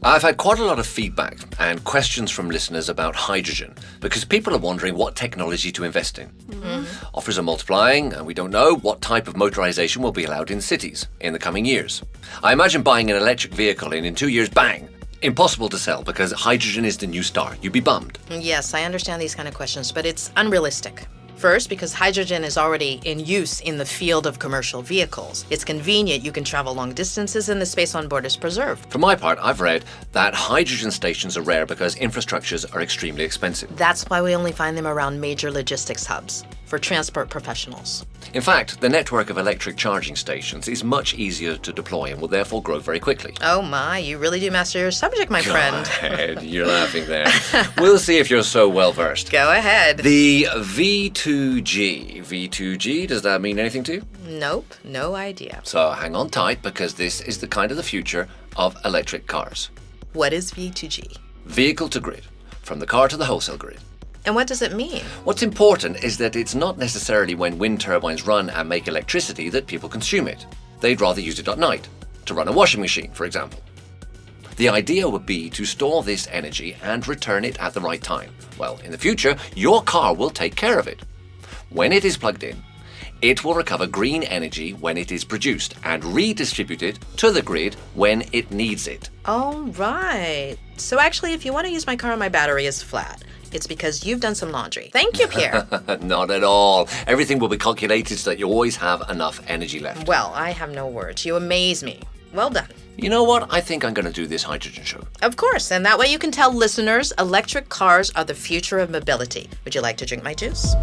I've had quite a lot of feedback and questions from listeners about hydrogen because people are wondering what technology to invest in. Offers are multiplying and we don't know what type of motorization will be allowed in cities in the coming years. I imagine buying an electric vehicle and in 2 years, bang! Impossible to sell because hydrogen is the new star. You'd be bummed. Yes, I understand these kind of questions, but it's unrealistic. First, because hydrogen is already in use in the field of commercial vehicles. It's convenient, you can travel long distances, and the space on board is preserved. For my part, I've read that hydrogen stations are rare because infrastructures are extremely expensive. That's why we only find them around major logistics hubs for transport professionals. In fact, the network of electric charging stations is much easier to deploy and will therefore grow very quickly. Oh my, you really do master your subject, my friend. Go ahead, you're laughing there. We'll see if you're so well versed. Go ahead. The V2G. V2G, does that mean anything to you? Nope, no idea. So hang on tight because this is the kind of the future of electric cars. What is V2G? Vehicle to grid, from the car to the wholesale grid. And what does it mean? What's important is that it's not necessarily when wind turbines run and make electricity that people consume it. They'd rather use it at night, to run a washing machine, for example. The idea would be to store this energy and return it at the right time. Well, in the future, your car will take care of it. When it is plugged in, it will recover green energy when it is produced and redistribute it to the grid when it needs it. Oh, right. So actually, if you want to use my car and my battery is flat, it's because you've done some laundry. Thank you, Pierre. Not at all. Everything will be calculated so that you always have enough energy left. Well, I have no words. You amaze me. Well done. You know what? I think I'm going to do this hydrogen show. Of course, and that way you can tell listeners electric cars are the future of mobility. Would you like to drink my juice?